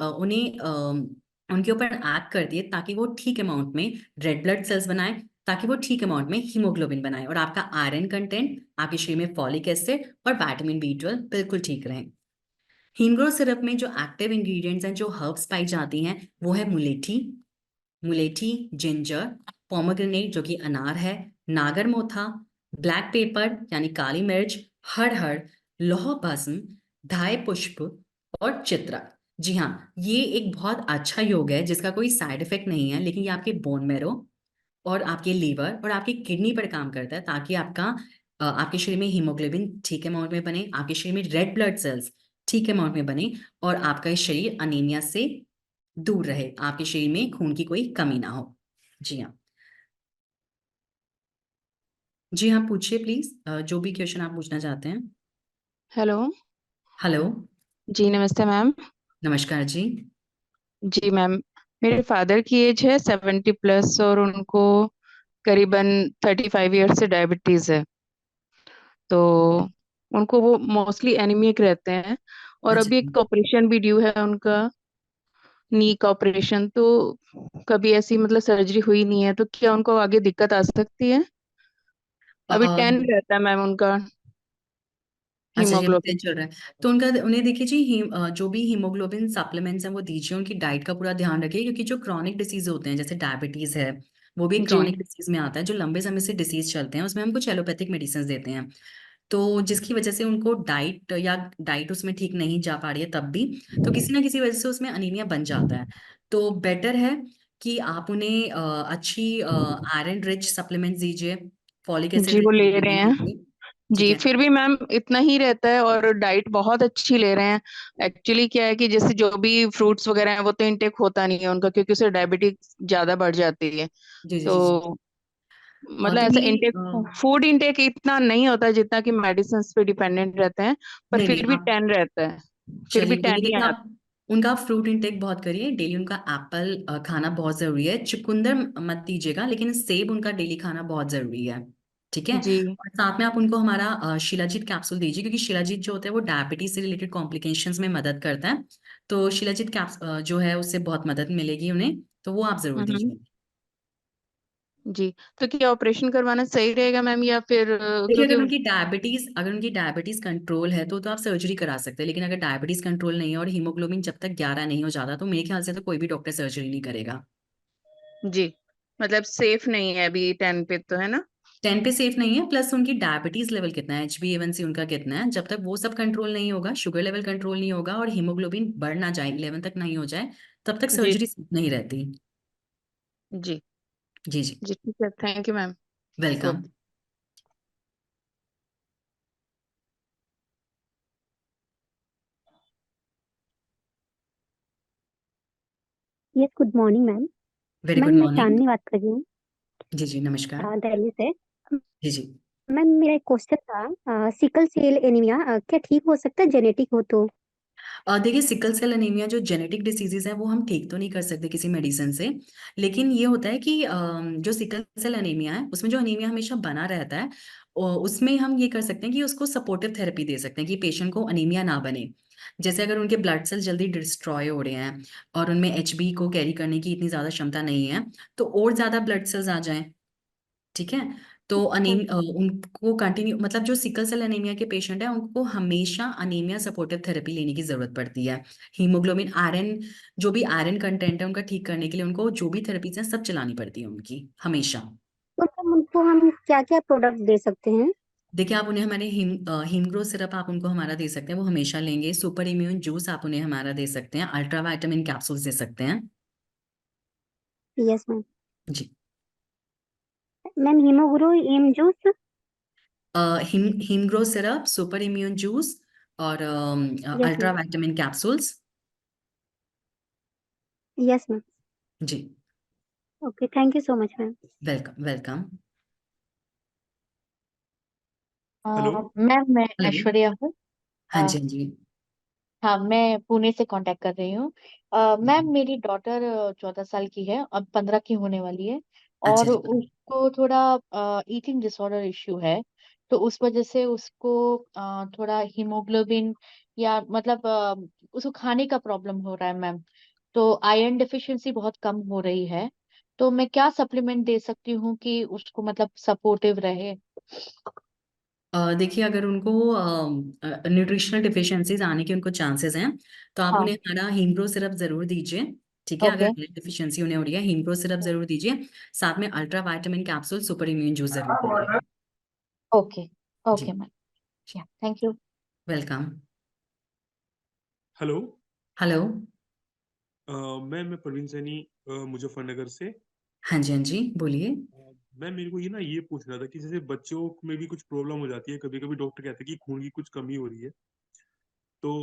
उनके ऊपर एक्ट करती है ताकि वो ठीक अमाउंट में रेड ब्लड सेल्स बनाए, ताकि वो ठीक अमाउंट में हीमोग्लोबिन बनाए और आपका आयरन कंटेंट, आपके शरीर में फॉलिक एसिड और विटामिन बी 12 बिल्कुल ठीक रहे। हीमग्रो सिरप में जो एक्टिव इंग्रेडिएंट्स हैं, जो हर्ब्स पाई जाती हैं, वो है मुलेठी, मुलेठी, जिंजर, पोमोग्रेनेट जो कि अनार है, नागरमोथा, ब्लैक पेपर यानी काली मिर्च, हरहर, लौह भस्म, धाय पुष्प और चित्रा। जी हाँ, ये एक बहुत अच्छा योग है जिसका कोई साइड इफेक्ट नहीं है, लेकिन ये आपके बोन मैरो और आपके लीवर और आपकी किडनी पर काम करता है ताकि आपके शरीर में हीमोग्लोबिन ठीक अमाउंट में बने, आपके शरीर में रेड ब्लड सेल्स ठीक अमाउंट में बने और आपका शरीर अनीमिया से दूर रहे, आपके शरीर में खून की कोई कमी ना हो। जी हाँ। जी हाँ, पूछिए प्लीज, जो भी क्वेश्चन आप पूछना चाहते हैं। हेलो। हेलो। जी नमस्ते मैम। नमस्कार जी। जी मैम, मेरे फादर की एज है 70+ और उनको करीबन 35 ईयर्स से डायबिटीज है। तो उनको वो मोस्टली एनीमिक रहते हैं और अच्छा अभी जी। एक ऑपरेशन भी ड्यू है उनका, नी का ऑपरेशन। तो कभी ऐसी मतलब सर्जरी हुई नहीं है, तो क्या उनको आगे दिक्कत आ सकती है? अभी 10 रहता है मैम उनका अच्छा जी, अभी हीमोग्लोबिन। चल रहा है। तो उनका उन्हें देखिए जी, जो भी हीमोग्लोबिन सप्लीमेंट्स हैं वो दीजिए, उनकी डाइट का पूरा ध्यान रखिए, क्योंकि जो क्रॉनिक डिसीज होते हैं जैसे डायबिटीज है, वो भी जी क्रॉनिक डिसीज में आता है, जो लंबे समय से डिसीज चलते हैं, उसमें हम कुछ एलोपैथिक मेडिसिन देते हैं। तो जिसकी वजह से उनको डाइट उसमें ठीक नहीं जा पा रही है, तब भी तो किसी ना किसी वजह से उसमें अनीमिया बन जाता है। तो बेटर है कि आप उन्हें अच्छी आयरन रिच सप्लीमेंट्स दीजिए, फॉलिक एसिड जी, वो रिच ले रहे सप्लीमेंट हैं। दीजिए। ठीक जी, है। फिर भी मैम इतना ही रहता है और डाइट बहुत अच्छी ले रहे हैं। एक्चुअली क्या है कि जैसे जो भी फ्रूट्स वगैरह हैं वो तो इनटेक होता नहीं है उनका, क्योंकि उससे डायबिटीज ज्यादा बढ़ जाती है। जी जी जी जी। तो मतलब तो ऐसा नहीं इनटेक, फूड इनटेक इतना नहीं होता जितना कि मेडिसिन पे डिपेंडेंट रहते हैं। पर नहीं नहीं, फिर भी आप 10 रहता है। फिर भी चलिए कोई 10 नहीं, ही देखिए आता आप उनका फ्रूट इंटेक बहुत करिए डेली, उनका एप्पल खाना बहुत जरूरी है, चुकंदर मत दीजिएगा, लेकिन सेब उनका डेली खाना बहुत जरूरी है। ठीक है। है। जी और साथ में आप उनको हमारा शिलाजीत कैप्सूल दीजिए, क्योंकि शिलाजीत जो होता है वो डायबिटीज से रिलेटेड कॉम्प्लिकेशंस में मदद करता है। तो शिलाजीत कैप्स जो है उससे बहुत मदद मिलेगी उन्हें, तो वो आप जरूर हम्म। दीजिए। जी, तो क्या ऑपरेशन करवाना सही रहेगा मैम, या फिर देखिए, क्योंकि अगर उनकी डायबिटीज कंट्रोल है तो आप सर्जरी करा सकते हैं, लेकिन अगर डायबिटीज कंट्रोल नहीं है और हीमोग्लोबिन जब तक 11 नहीं हो जाता, तो मेरे ख्याल से तो कोई भी डॉक्टर सर्जरी नहीं करेगा। जी मतलब सेफ नहीं है अभी 10 पे, तो है ना? 10 पे सेफ नहीं है, प्लस उनकी डायबिटीज लेवल कितना है, HbA1c उनका कितना है, जब तक वो सब कंट्रोल नहीं होगा, शुगर लेवल कंट्रोल नहीं होगा और हीमोग्लोबिन बढ़ ना जाए, 11 तक नहीं हो जाए, तब तक जी सर्जरी नहीं रहती। जी जी जी। जी, ठीक है, thank you ma'am. Welcome. Okay. Yes, good morning ma'am. Very good ma'am, मैं मॉर्निंग। चांदनी बात कर रही हूँ जी जी, नमस्कार। दिल्ली से। जी जी। मैम, मेरा एक क्वेश्चन था, सिकल सेल एनीमिया क्या ठीक हो सकता है जेनेटिक हो तो? देखिए, सिकल सेल अनीमिया जो जेनेटिक डिसीजेज है वो हम ठीक तो नहीं कर सकते किसी मेडिसिन से, लेकिन ये होता है कि जो सिकल सेल अनीमिया है उसमें जो अनीमिया हमेशा बना रहता है, उसमें हम ये कर सकते हैं कि उसको सपोर्टिव थेरेपी दे सकते हैं कि पेशेंट को अनीमिया ना बने। जैसे अगर उनके ब्लड सेल जल्दी डिस्ट्रॉय हो रहे हैं और उनमें HB को कैरी करने की इतनी ज्यादा क्षमता नहीं है, तो और ज्यादा ब्लड सेल्स आ जाएं। ठीक है। तो उनको कंटिन्यू, मतलब जो सिकल सेल एनीमिया के पेशेंट है उनको हमेशा अनीमिया सपोर्टिव थेरेपी लेने की जरूरत पड़ती है। हीमोग्लोबिन आयरन, जो भी आयरन कंटेंट है उनका ठीक करने के लिए उनको जो भी थेरेपीज हैं सब चलानी पड़ती है उनकी हमेशा। तो मैम, उनको हम क्या क्या प्रोडक्ट दे सकते हैं? देखिए, आप उन्हें हमारे हीमग्रो सिरप आप उनको हमारा दे सकते हैं, वो हमेशा लेंगे। सुपर इम्यून जूस आप उन्हें हमारा दे सकते हैं, अल्ट्रा वाइटामिन कैप्सूल्स दे सकते हैं। Yes ma'am. जी। Ma'am, Hemoglo M juice. Hemgro syrup, super immune juice और yes ultra ma'am. Vitamin capsules. Yes ma'am. जी। Okay, thank you so much ma'am. Welcome welcome. Hello. Ma'am मैं hello. Aishwarya हूँ। हाँ अ, जी, हाँ जी। हाँ, मैं पुणे से कांटेक्ट कर रही हूँ। मैम मेरी डॉटर 14 साल की है, अब 15 की होने वाली है। अच्छा और जी। उसको थोड़ा ईटिंग डिसऑर्डर इश्यू है। तो उस वजह से उसको थोड़ा हीमोग्लोबिन या मतलब उसको खाने का प्रॉब्लम हो रहा है मैम। तो आयरन डिफिशियंसी बहुत कम हो रही है, तो मैं क्या सप्लीमेंट दे सकती हूँ कि उसको मतलब सपोर्टिव रहे? देखिए, अगर उनको न्यूट्रिशनल डिफिशिएंसीज आने के उनको चांसेस हैं, तो आप हाँ। उन्हें हमारा हीमप्रो सिरप जरूर दीजिए। ठीक है, अगर ओके। आयरन डिफिशिएंसी उन्हें हो रही है, हीमप्रो सिरप जरूर दीजिए। साथ में ultra vitamin capsule, super immune juice जरूर दीजिए। ओके। जी, okay ma'am. Thank you. Welcome. Hello. Hello. मैं प्रवीण सैनी, मुजफ्फरनगर से। हाँ जी, हाँ जी, बोलिए। मैम, मेरे को ये पूछना था कि जैसे बच्चों में भी कुछ प्रॉब्लम हो जाती है, कभी कभी डॉक्टर कहते हैं कि खून की कुछ कमी हो रही है। तो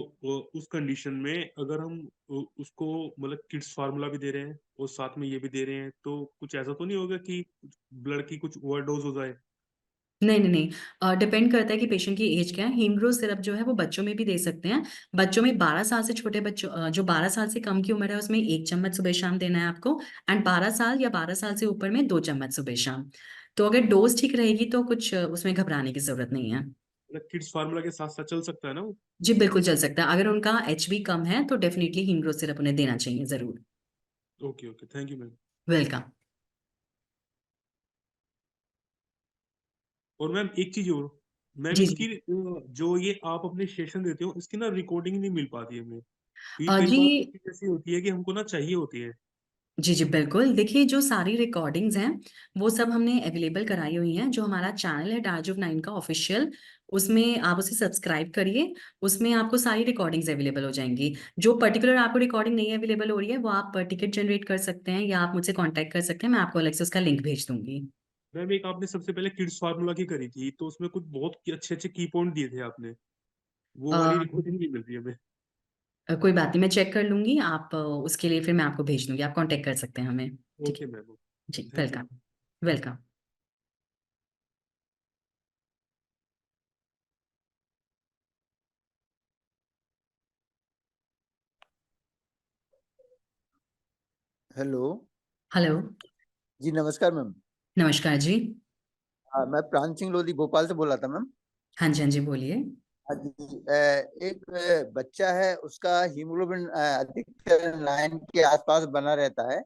उस कंडीशन में अगर हम उसको मतलब किड्स फार्मूला भी दे रहे हैं और साथ में ये भी दे रहे हैं, तो कुछ ऐसा तो नहीं होगा कि ब्लड की कुछ ओवरडोज हो जाए? नहीं, नहीं, नहीं, डिपेंड करता है कि पेशेंट की एज क्या है। हीमग्रो सिरप जो है वो बच्चों में भी दे सकते हैं। बच्चों में 12 साल से छोटे बच्चों, जो 12 साल से कम की उम्र है, उसमें 1 चम्मच सुबह शाम देना है आपको। एंड 12 साल या 12 साल से ऊपर में 2 चम्मच सुबह शाम। तो अगर डोज ठीक रहेगी तो कुछ उसमें घबराने की जरूरत नहीं है। मतलब किड्स फार्मूला के साथ साथ चल सकता है ना वो? जी, बिल्कुल चल सकता है। अगर उनका HB कम है तो डेफिनेटली हीमग्रो सिरप उन्हें देना चाहिए जरूर। Okay okay, thank you ma'am. Welcome. और मैम एक चीज और, मैम जी, जी। इसकी जो ये आप अपने सेशन देते हो, इसकी ना रिकॉर्डिंग नहीं मिल पाती है हमें, क्योंकि कई जी, बार चीज़ ऐसी होती है कि हमको ना चाहिए होती है। जी, जी, बिल्कुल। देखिए, जो सारी रिकॉर्डिंग्स हैं वो सब हमने अवेलेबल कराई हुई हैं। जो हमारा चैनल है डार्ज-ऑफ-9 का ऑफिशियल, उसमें आप उसे सब्सक्राइब करिए। उसमें आपको सारी रिकॉर्डिंग्स अवेलेबल हो जाएंगी। जो पर्टिकुलर आपको रिकॉर्डिंग नहीं अवेलेबल हो रही है, वो आप टिकट जनरेट कर सकते हैं या आप मुझसे कांटेक्ट कर सकते हैं। मैं आपको अलग से उसका लिंक भेज दूंगी। मैम, एक आपने सबसे पहले किड्स फार्मूला की करी थी, तो उसमें कुछ बहुत अच्छे अच्छे की पॉइंट दिए थे आपने, वो वाली अ, रिकॉर्डिंग नहीं मिल रही हमें। कोई बात नहीं, मैं चेक कर लूंगी। आप उसके लिए फिर मैं आपको भेज दूंगी। आप कांटेक्ट कर सकते हैं हमें। ठीक है। ओके मैम, जी, thank you. Welcome. Welcome. Hello. Hello. जी नमस्कार मैम। नमस्कार जी। हाँ, मैं प्राण सिंह लोधी भोपाल से बोला था मैम। हाँ जी, हाँ जी, बोलिए। हाँ जी, एक बच्चा है, उसका हीमोग्लोबिन अधिकतर 9 के आसपास बना रहता है।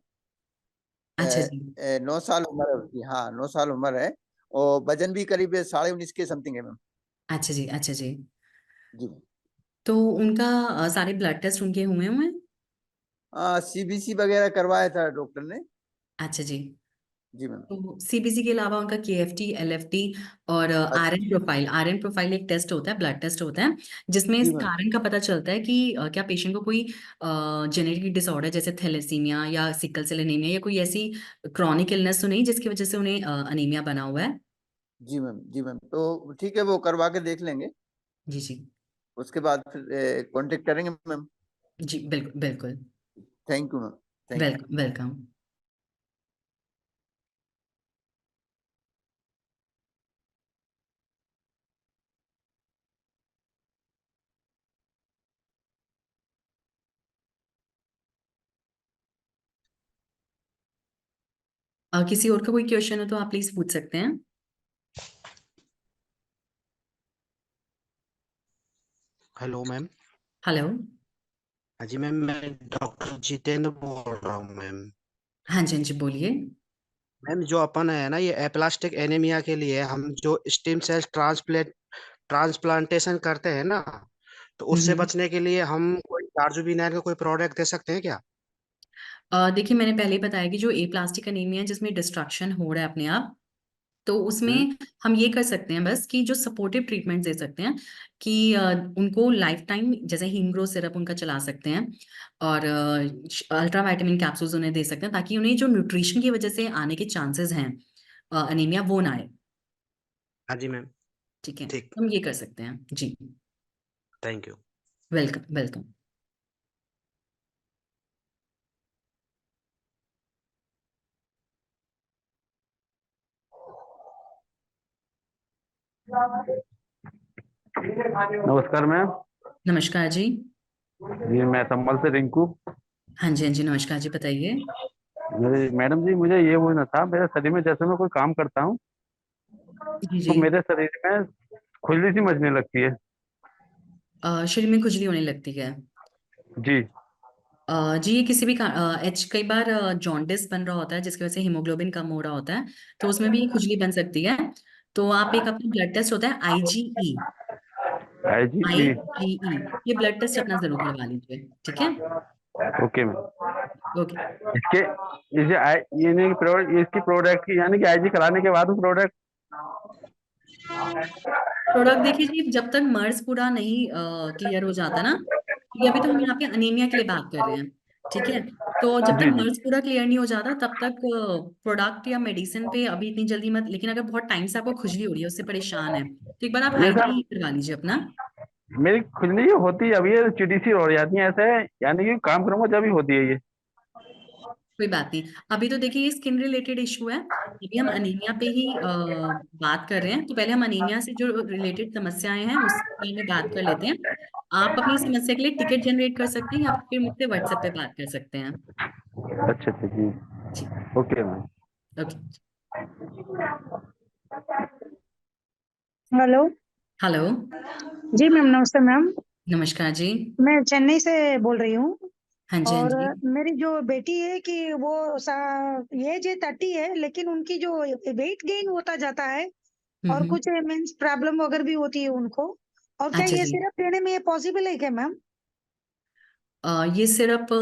अच्छा जी। 9 साल उम्र है उसकी, हाँ 9 साल उम्र है। और वजन भी करीब 19.5 के समथिंग है मैम। अच्छा जी। अच्छा जी। जी। तो उनका सारे ब्लड टेस्ट उनके हुए हुए हैं? CBC वगैरह करवाया था डॉक्टर ने। अच्छा जी। जी मैम। तो CBC के अलावा उनका KFT, LFT और अच्छा। आयरन प्रोफाइल एक टेस्ट होता है, ब्लड टेस्ट होता है, जिसमें इस जी मैम। कारण का पता चलता है कि क्या पेशेंट को कोई जेनेटिक डिसऑर्डर जैसे थैलेसीमिया या सिकल सेल एनीमिया या कोई ऐसी क्रॉनिक इलनेस तो नहीं जिसकी वजह से उन्हें अनीमिया बना हुआ है। जी मैम। जी मैम, तो ठीक है, वो करवा के देख लेंगे। जी, जी। उसके बाद फिर कांटेक्ट करेंगे मैम। जी, बिल्कुल, बिल्कुल। Thank you ma'am. Thank you. Welcome, welcome. किसी और का कोई क्वेश्चन हो तो आप प्लीज पूछ सकते हैं। Hello ma'am. हेलो। हाँ जी मैम, मैं डॉक्टर जितेंद्र बोल रहा हूँ मैम। हाँ जी, हाँ जी, बोलिए। मैम, जो अपन है ना, ये एप्लास्टिक एनीमिया के लिए हम जो स्टेम सेल ट्रांसप्लांटेशन करते हैं ना, तो उससे हम्म। बचने के लिए हम कोई टार्जुबिनार का कोई प्रोडक्ट दे सकते हैं क्या? देखिए, मैंने पहले ही बताया कि जो ए प्लास्टिक अनीमिया है जिसमें डिस्ट्रक्शन हो रहा है अपने आप, तो हम्म। उसमें हम ये कर सकते हैं बस कि जो सपोर्टिव ट्रीटमेंट दे सकते हैं कि उनको लाइफ टाइम जैसे हीमग्रो सिरप उनका चला सकते हैं। और अल्ट्रा वाइटामिन कैप्सूल्स उन्हें दे सकते हैं ताकि उन्हें जो न्यूट्रिशन की वजह से आने के चांसेस हैं अनीमिया, वो ना आए। हाँ जी मैम। ठीक है, ठीक। हम ये कर सकते हैं जी। Thank you. Welcome, welcome. नमस्कार मैम। नमस्कार जी। जी मैं संभल से रिंकू। हाँ जी, हाँ जी, नमस्कार जी, बताइए। मैडम जी, मुझे ये पूछना था, मेरे शरीर में जैसे मैं कोई काम करता हूँ जी, तो जी। मेरे शरीर में खुजली सी मचने लगती है। शरीर में खुजली होने लगती है? जी। जी ये किसी भी एच कई बार जॉन्डिस बन रहा होता है जिसकी वजह से हीमोग्लोबिन कम हो रहा होता है, तो उसमें भी खुजली बन सकती है। तो आप एक अपना ब्लड टेस्ट होता है आईजीई, IgE। आईजीई, ये ब्लड टेस्ट अपना जरूर करवा लीजिए, ठीक है? Okay ma'am. ओके। इसके इसे यानी कि प्रोडक्ट इसकी प्रोडक्ट की यानी कि IG कराने के बाद प्रोडक्ट। प्रोडक्ट देखिए जी, जब तक मर्ज पूरा नहीं क्लियर हो जाता ना, क्योंकि अभी तो हम यहाँ पे अनीमिया के लिए बात कर रहे हैं, ठीक है? तो जब तक जी जी। मर्ज पूरा क्लियर नहीं हो जाता तब तक प्रोडक्ट या मेडिसिन पे अभी इतनी जल्दी मत, लेकिन अगर बहुत टाइम से आपको खुजली हो रही है, उससे परेशान है, तो एक बार आप नहीं आईजी सर, करवा लीजिए अपना। मेरी खुजली होती है अभी, ये चिटीसी हो जाती है ऐसे, यानी कि काम करूंगा जब ही होती है ये। कोई बात नहीं, अभी तो देखिए ये स्किन रिलेटेड इशू है, अभी हम अनीमिया पे ही बात कर रहे हैं, तो पहले हम अनीमिया से जो रिलेटेड समस्याएं हैं उसके बारे में बात कर लेते हैं। आप अपनी समस्या के लिए टिकट जनरेट कर सकते हैं या फिर मुझसे व्हाट्सएप पे बात कर सकते हैं। अच्छा अच्छा जी। जी। Okay ma'am. Okay. Hello. Hello. जी मैम, नमस्ते मैम। नमस्कार जी। मैं चेन्नई से बोल रही हूँ। हाँ जी, हाँ और जी। मेरी जो बेटी है कि वो एज है 30 है, लेकिन उनकी जो वेट गेन होता जाता है और हम्म। कुछ मीन्स प्रॉब्लम वगैरह भी होती है उनको। और क्या अच्छा ये जी। सिरप लेने में ये पॉसिबल है क्या मैम? ये सिरप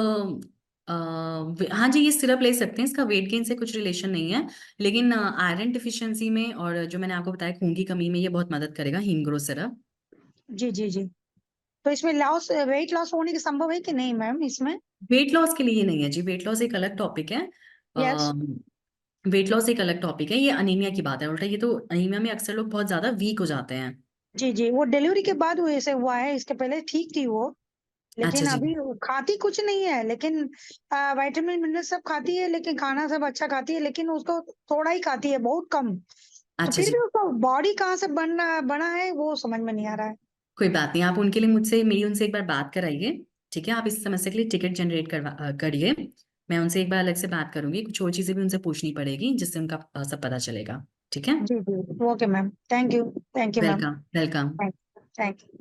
हाँ जी, ये सिरप ले सकते हैं, इसका वेट गेन से कुछ रिलेशन नहीं है, लेकिन आयरन डिफिशियंसी में और जो मैंने आपको बताया खून की कमी में ये बहुत मदद करेगा, हीमग्रो सिरप। जी जी जी। तो इसमें वेट लॉस होने की संभव है कि नहीं मैम इसमें? वेट लॉस के लिए नहीं है जी, वेट लॉस एक अलग टॉपिक है। यस। वेट लॉस एक अलग टॉपिक है, ये अनीमिया की बात है उल्टा, ये तो अनीमिया में अक्सर लोग बहुत ज्यादा वीक हो जाते हैं। जी जी, वो डिलीवरी के बाद हुए से हुआ है, इसके पहले ठीक थी वो। अच्छा लेकिन जी। अभी वो खाती कुछ नहीं है, लेकिन विटामिन मिनरल सब खाती है, लेकिन खाना सब अच्छा खाती है, लेकिन उसको थोड़ा ही खाती है, बहुत कम। तो अच्छा फिर जी। भी उसका बॉडी कहाँ से बनना बना है वो समझ में नहीं आ रहा है। कोई बात नहीं, आप उनके लिए मुझसे मेरी उनसे एक बार बात कराइए, ठीक है? आप इस समस्या के लिए टिकट जनरेट करिए, मैं उनसे एक बार अलग से बात करूंगी, कुछ और चीजें भी उनसे पूछनी पड़ेगी जिससे उनका सब पता चलेगा, ठीक है? जी जी, okay ma'am, thank you. Thank you ma'am. Welcome welcome. Thank you.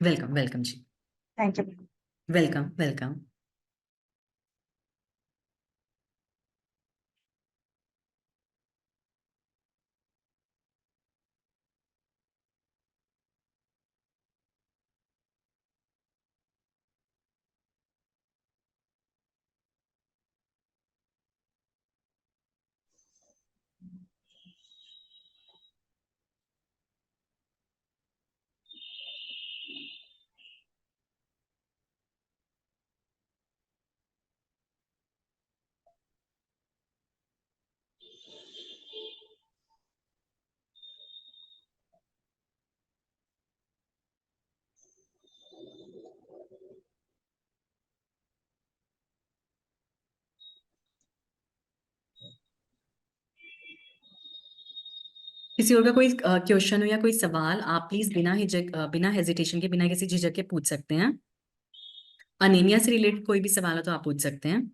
Welcome welcome जी। Thank you. Welcome welcome. किसी और का कोई क्वेश्चन हो या कोई सवाल, आप प्लीज बिना हिचक बिना हेजिटेशन के, बिना किसी झिझक के पूछ सकते हैं। अनीमिया से रिलेटेड कोई भी सवाल हो तो आप पूछ सकते हैं।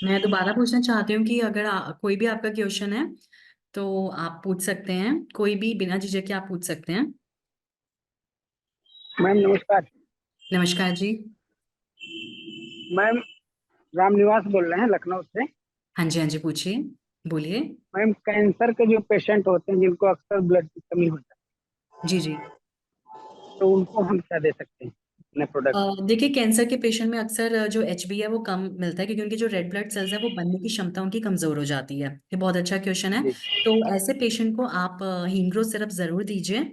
मैं दोबारा पूछना चाहती हूँ कि अगर कोई भी आपका क्वेश्चन है तो आप पूछ सकते हैं, कोई भी बिना झिझक के आप पूछ सकते हैं। मैम नमस्कार। नमस्कार जी। मैम रामनिवास बोल रहे हैं लखनऊ से। हाँ जी, हाँ जी, पूछिए, बोलिए। मैम कैंसर के जो पेशेंट होते हैं जिनको अक्सर ब्लड की कमी हो जाती जी जी। है तो उनको हम क्या दे सकते हैं? अपने प्रोडक्ट? देखिए कैंसर के पेशेंट में अक्सर जो एचबी है वो कम मिलता है क्योंकि उनकी जो रेड ब्लड सेल्स है वो बनने की क्षमता उनकी कमजोर हो जाती है। ये बहुत अच्छा क्वेश्चन है। जी तो ऐसे पेशेंट को आप हीमग्रो सिरप जरूर दीजिए।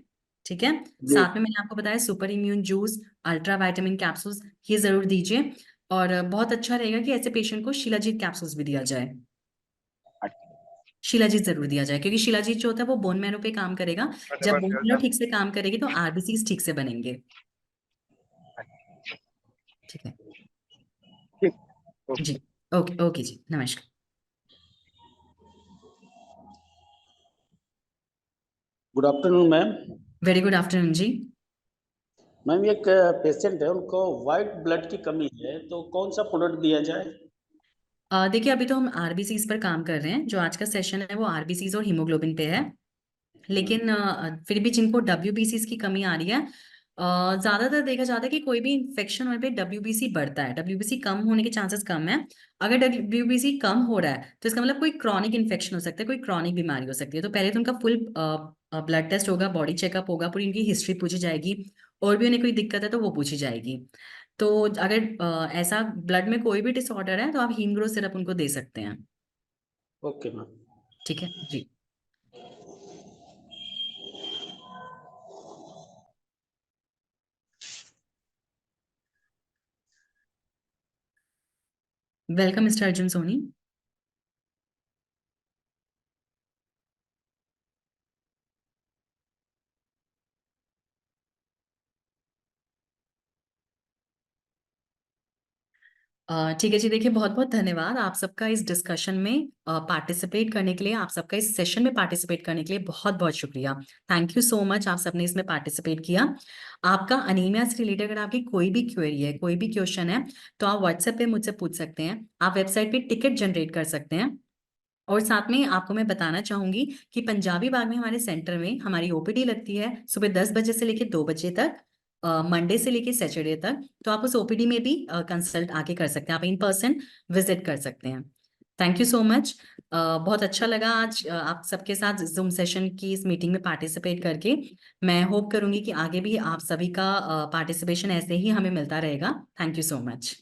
ठीक है। जी। साथ में मैंने आपको बताया super immune juice, ultra vitamin capsules, ये जरूर दीजिए। और बहुत अच्छा रहेगा कि ऐसे पेशेंट को शिलाजीत कैप्सूल्स भी दिया जाए। शिलाजीत जरूर दिया जाए क्योंकि शिलाजीत जो होता है वो बोन मैरो पे काम करेगा। जब बोन मैरो ठीक से काम करेगी तो आरबीसी ठीक से बनेंगे। ठीक है ठीक। जी। ओके। ओके ओके जी, नमस्कार। Good afternoon ma'am. Very good afternoon जी। मैम एक पेशेंट है, उनको वाइट ब्लड की कमी है, तो कौन सा प्रोडक्ट दिया जाए? देखिए अभी तो हम आरबीसीज पर काम कर रहे हैं। जो आज का सेशन है वो आरबीसीज और हीमोग्लोबिन पे है। लेकिन फिर भी जिनको डब्ल्यूबीसीज की कमी आ रही है, ज्यादातर देखा जाता है कि कोई भी इन्फेक्शन होने पे डब्ल्यूबीसी बढ़ता है। डब्ल्यूबीसी कम होने के चांसेस कम है। अगर डब्ल्यूबीसी कम हो रहा है तो इसका मतलब कोई क्रॉनिक इन्फेक्शन हो सकता है, कोई क्रॉनिक बीमारी हो सकती है। तो पहले तो उनका फुल ब्लड टेस्ट होगा, बॉडी चेकअप होगा, पूरी उनकी हिस्ट्री पूछी जाएगी। और भी उन्हें कोई दिक्कत है तो वो पूछी जाएगी। तो अगर ऐसा ब्लड में कोई भी डिसऑर्डर है तो आप हीमग्रो सिरप उनको दे सकते हैं। Okay ma'am. ठीक है जी। Welcome mister Arjun Soni. ठीक है जी। देखिए बहुत बहुत धन्यवाद आप सबका इस डिस्कशन में पार्टिसिपेट करने के लिए, आप सबका इस सेशन में पार्टिसिपेट करने के लिए बहुत बहुत शुक्रिया। थैंक यू सो मच, आप सबने इसमें पार्टिसिपेट किया। आपका अनीमिया से रिलेटेड अगर आपकी कोई भी क्वेरी है, कोई भी क्वेश्चन है, तो आप व्हाट्सएप पे मुझसे पूछ सकते हैं। आप वेबसाइट पे टिकट जनरेट कर सकते हैं। और साथ में आपको मैं बताना चाहूंगी कि पंजाबी बाग में हमारे सेंटर में हमारी ओपीडी लगती है सुबह 10 बजे से लेकर 2 बजे तक, मंडे से लेकर सैटरडे तक। तो आप उस ओपीडी में भी कंसल्ट आके कर सकते हैं, आप इन पर्सन विजिट कर सकते हैं। Thank you so much. बहुत अच्छा लगा आज आप सबके साथ जूम सेशन की इस मीटिंग में पार्टिसिपेट करके। मैं होप करूंगी कि आगे भी आप सभी का पार्टिसिपेशन ऐसे ही हमें मिलता रहेगा। Thank you so much.